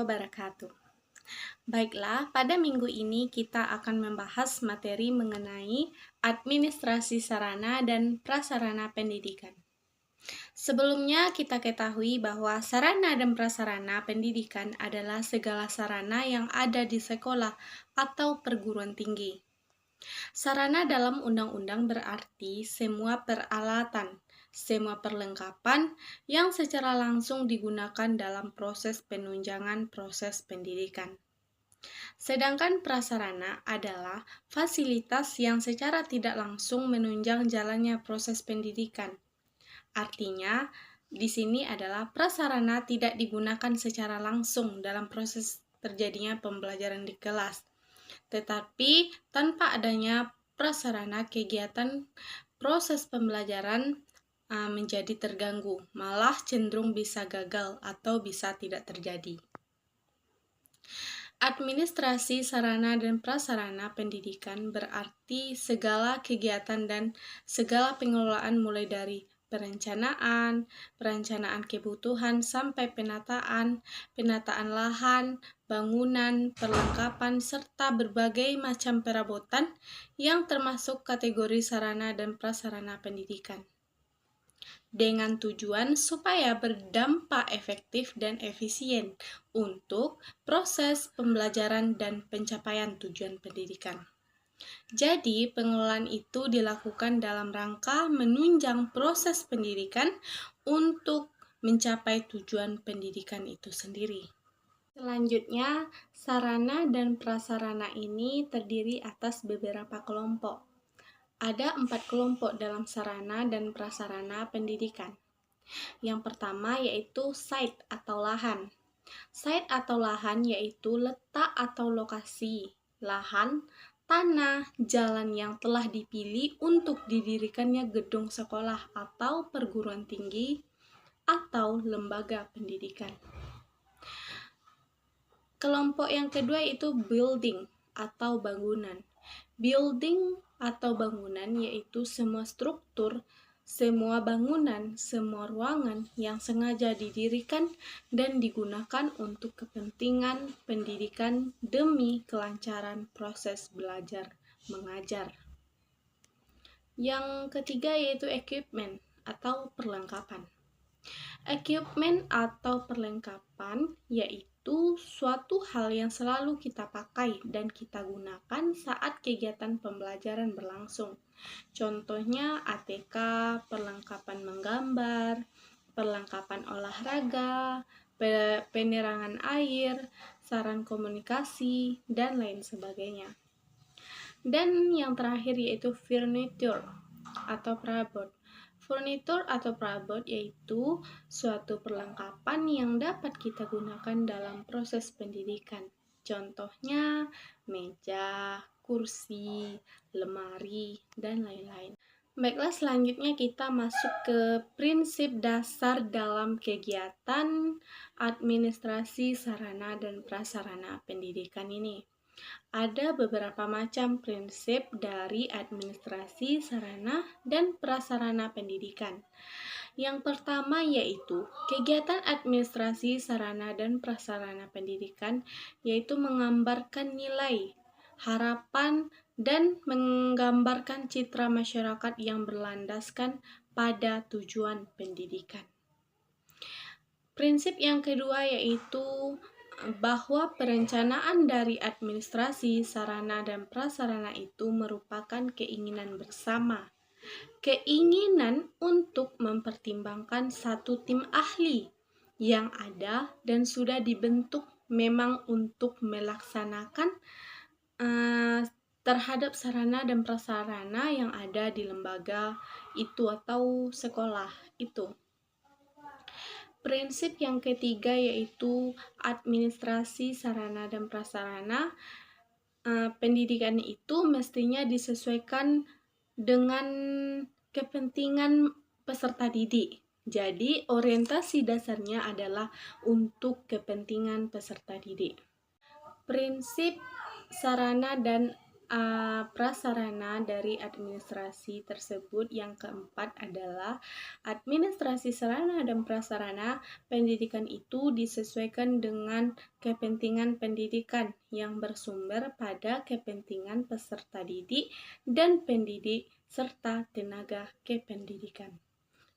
wabarakatuh. Baiklah, pada minggu ini kita akan membahas materi mengenai administrasi sarana dan prasarana pendidikan. Sebelumnya kita ketahui bahwa sarana dan prasarana pendidikan adalah segala sarana yang ada di sekolah atau perguruan tinggi. Sarana dalam undang-undang berarti semua peralatan, semua perlengkapan yang secara langsung digunakan dalam proses penunjangan proses pendidikan. Sedangkan prasarana adalah fasilitas yang secara tidak langsung menunjang jalannya proses pendidikan. Artinya, di sini adalah prasarana tidak digunakan secara langsung dalam proses terjadinya pembelajaran di kelas, tetapi tanpa adanya prasarana kegiatan proses pembelajaran menjadi terganggu, malah cenderung bisa gagal atau bisa tidak terjadi. Administrasi sarana dan prasarana pendidikan berarti segala kegiatan dan segala pengelolaan mulai dari perencanaan kebutuhan sampai penataan lahan, bangunan, perlengkapan, serta berbagai macam perabotan yang termasuk kategori sarana dan prasarana pendidikan. Dengan tujuan supaya berdampak efektif dan efisien untuk proses pembelajaran dan pencapaian tujuan pendidikan. Jadi, pengelolaan itu dilakukan dalam rangka menunjang proses pendidikan untuk mencapai tujuan pendidikan itu sendiri. Selanjutnya, sarana dan prasarana ini terdiri atas beberapa kelompok. Ada 4 kelompok dalam sarana dan prasarana pendidikan. Yang pertama yaitu site atau lahan. Site atau lahan yaitu letak atau lokasi, lahan, tanah, jalan yang telah dipilih untuk didirikannya gedung sekolah atau perguruan tinggi atau lembaga pendidikan. Kelompok yang kedua yaitu building atau bangunan. Building atau bangunan yaitu semua struktur, semua bangunan, semua ruangan yang sengaja didirikan dan digunakan untuk kepentingan pendidikan demi kelancaran proses belajar mengajar. Yang ketiga yaitu equipment atau perlengkapan. Equipment atau perlengkapan yaitu suatu hal yang selalu kita pakai dan kita gunakan saat kegiatan pembelajaran berlangsung. Contohnya ATK, perlengkapan menggambar, perlengkapan olahraga, penerangan air, saran komunikasi, dan lain sebagainya. Dan yang terakhir yaitu furniture atau perabot. Furnitur atau perabot yaitu suatu perlengkapan yang dapat kita gunakan dalam proses pendidikan. Contohnya meja, kursi, lemari, dan lain-lain. Baiklah, selanjutnya kita masuk ke prinsip dasar dalam kegiatan administrasi sarana dan prasarana pendidikan ini. Ada beberapa macam prinsip dari administrasi sarana dan prasarana pendidikan. Yang pertama yaitu kegiatan administrasi sarana dan prasarana pendidikan yaitu menggambarkan nilai, harapan, dan menggambarkan citra masyarakat yang berlandaskan pada tujuan pendidikan. Prinsip yang kedua yaitu bahwa perencanaan dari administrasi sarana dan prasarana itu merupakan keinginan bersama. Keinginan untuk mempertimbangkan satu tim ahli yang ada dan sudah dibentuk memang untuk melaksanakan terhadap sarana dan prasarana yang ada di lembaga itu atau sekolah itu. Prinsip yang ketiga yaitu administrasi sarana dan prasarana pendidikan itu mestinya disesuaikan dengan kepentingan peserta didik. Jadi, orientasi dasarnya adalah untuk kepentingan peserta didik. Prinsip sarana dan prasarana dari administrasi tersebut. Yang keempat adalah administrasi sarana dan prasarana pendidikan itu disesuaikan dengan kepentingan pendidikan yang bersumber pada kepentingan peserta didik dan pendidik serta tenaga kependidikan.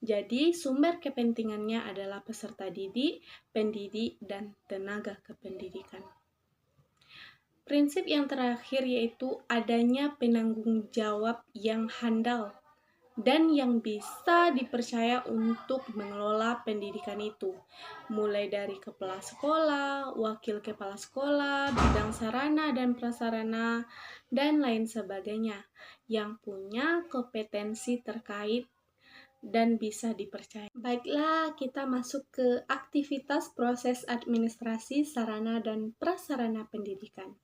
Jadi, sumber kepentingannya adalah peserta didik, pendidik, dan tenaga kependidikan. Prinsip yang terakhir yaitu adanya penanggung jawab yang handal dan yang bisa dipercaya untuk mengelola pendidikan itu, mulai dari kepala sekolah, wakil kepala sekolah, bidang sarana dan prasarana, dan lain sebagainya, yang punya kompetensi terkait dan bisa dipercaya. Baiklah, kita masuk ke aktivitas proses administrasi sarana dan prasarana pendidikan.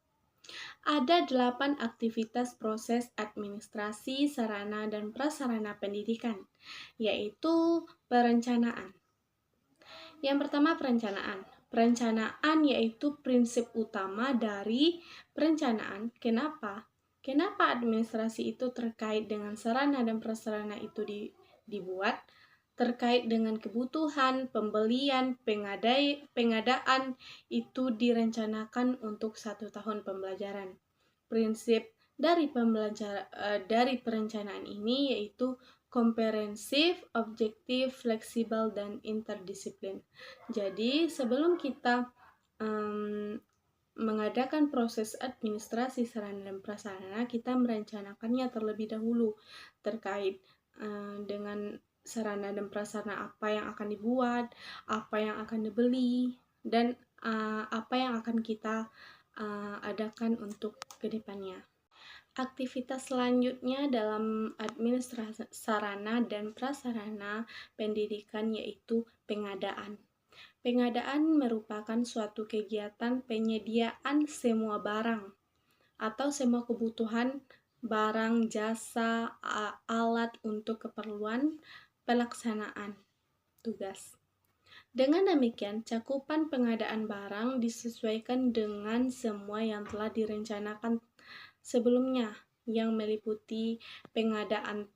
Ada 8 aktivitas proses administrasi sarana dan prasarana pendidikan, yaitu perencanaan. Yang pertama, perencanaan. Perencanaan yaitu prinsip utama dari perencanaan. Kenapa? Kenapa administrasi itu terkait dengan sarana dan prasarana itu dibuat? Terkait dengan kebutuhan, pembelian, pengadaan itu direncanakan untuk 1 tahun pembelajaran. Prinsip dari perencanaan ini yaitu komprehensif, objektif, fleksibel, dan interdisiplin. Jadi sebelum kita mengadakan proses administrasi sarana dan prasarana, kita merencanakannya terlebih dahulu terkait dengan sarana dan prasarana apa yang akan dibuat, apa yang akan dibeli, dan apa yang akan kita adakan untuk kedepannya. Aktivitas selanjutnya dalam administrasi sarana dan prasarana pendidikan yaitu pengadaan. Pengadaan merupakan suatu kegiatan penyediaan semua barang atau semua kebutuhan barang, jasa, alat untuk keperluan pelaksanaan tugas. Dengan demikian, cakupan pengadaan barang disesuaikan dengan semua yang telah direncanakan sebelumnya, yang meliputi pengadaan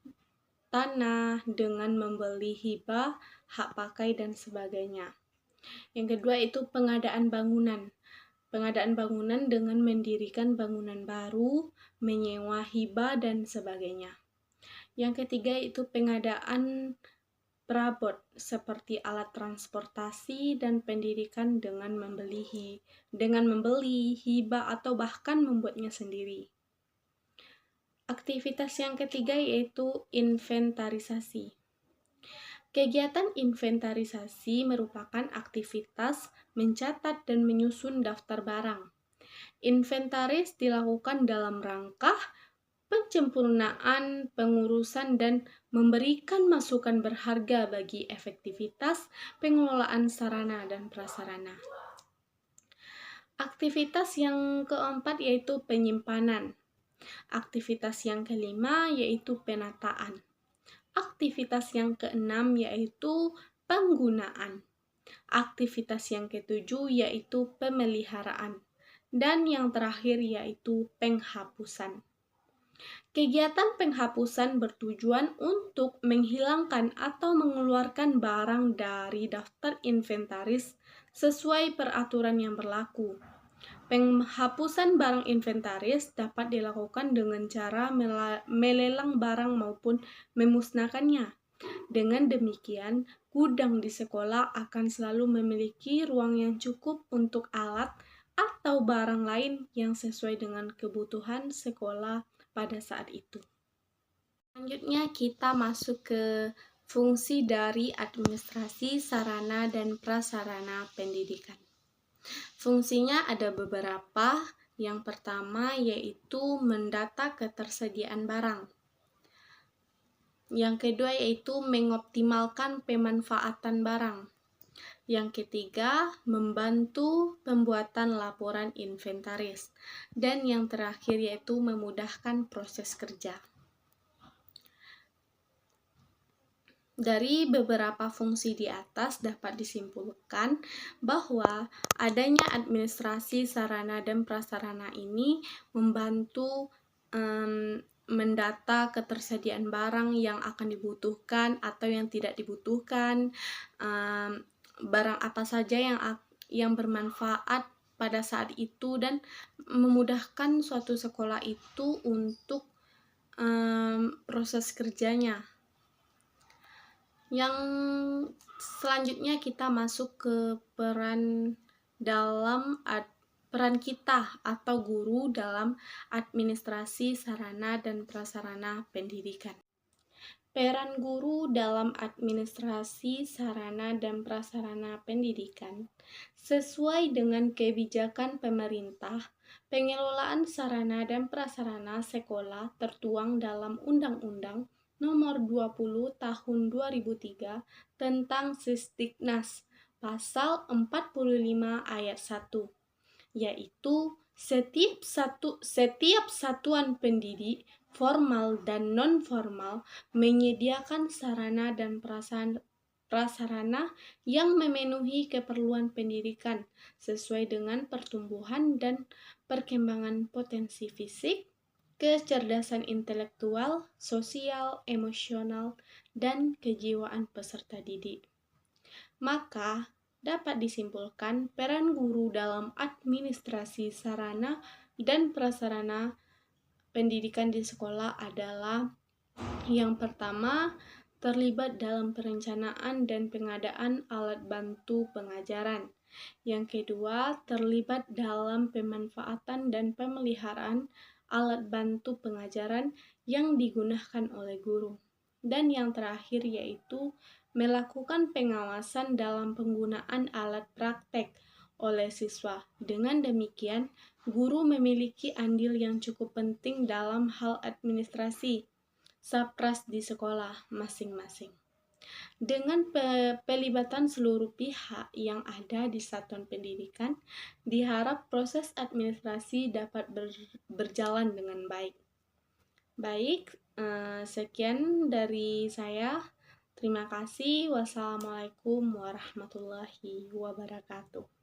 tanah dengan membeli hibah, hak pakai, dan sebagainya. Yang kedua itu pengadaan bangunan. Pengadaan bangunan dengan mendirikan bangunan baru, menyewa hibah, dan sebagainya. Yang ketiga itu pengadaan perabot seperti alat transportasi dan pendidikan dengan membeli hibah atau bahkan membuatnya sendiri. Aktivitas yang ketiga yaitu inventarisasi. Kegiatan inventarisasi merupakan aktivitas mencatat dan menyusun daftar barang. Inventaris dilakukan dalam rangka penyempurnaan pengurusan dan memberikan masukan berharga bagi efektivitas pengelolaan sarana dan prasarana. Aktivitas yang keempat yaitu penyimpanan. Aktivitas yang kelima yaitu penataan. Aktivitas yang keenam yaitu penggunaan. Aktivitas yang ketujuh yaitu pemeliharaan. Dan yang terakhir yaitu penghapusan. Kegiatan penghapusan bertujuan untuk menghilangkan atau mengeluarkan barang dari daftar inventaris sesuai peraturan yang berlaku. Penghapusan barang inventaris dapat dilakukan dengan cara melelang barang maupun memusnahkannya. Dengan demikian, gudang di sekolah akan selalu memiliki ruang yang cukup untuk alat atau barang lain yang sesuai dengan kebutuhan sekolah pada saat itu. Selanjutnya kita masuk ke fungsi dari administrasi sarana dan prasarana pendidikan. Fungsinya ada beberapa. Yang pertama yaitu mendata ketersediaan barang. Yang kedua yaitu mengoptimalkan pemanfaatan barang. Yang ketiga, membantu pembuatan laporan inventaris. Dan yang terakhir yaitu memudahkan proses kerja. Dari beberapa fungsi di atas dapat disimpulkan bahwa adanya administrasi sarana dan prasarana ini membantu mendata ketersediaan barang yang akan dibutuhkan atau yang tidak dibutuhkan, barang apa saja yang bermanfaat pada saat itu, dan memudahkan suatu sekolah itu untuk proses kerjanya. Yang selanjutnya kita masuk ke peran kita atau guru dalam administrasi sarana dan prasarana pendidikan. Peran guru dalam administrasi sarana dan prasarana pendidikan sesuai dengan kebijakan pemerintah. Pengelolaan sarana dan prasarana sekolah tertuang dalam Undang-Undang Nomor 20 Tahun 2003 tentang Sisdiknas Pasal 45 Ayat 1, yaitu setiap satuan pendidik formal dan non-formal menyediakan sarana dan prasarana yang memenuhi keperluan pendidikan sesuai dengan pertumbuhan dan perkembangan potensi fisik, kecerdasan intelektual, sosial, emosional, dan kejiwaan peserta didik. Maka dapat disimpulkan peran guru dalam administrasi sarana dan prasarana pendidikan di sekolah adalah: yang pertama, terlibat dalam perencanaan dan pengadaan alat bantu pengajaran. Yang kedua, terlibat dalam pemanfaatan dan pemeliharaan alat bantu pengajaran yang digunakan oleh guru. Dan yang terakhir yaitu melakukan pengawasan dalam penggunaan alat praktek oleh siswa. Dengan demikian, guru memiliki andil yang cukup penting dalam hal administrasi sapras di sekolah masing-masing. Dengan pelibatan seluruh pihak yang ada di satuan pendidikan, diharap proses administrasi dapat berjalan dengan baik. Sekian dari saya. Terima kasih. Wassalamualaikum warahmatullahi wabarakatuh.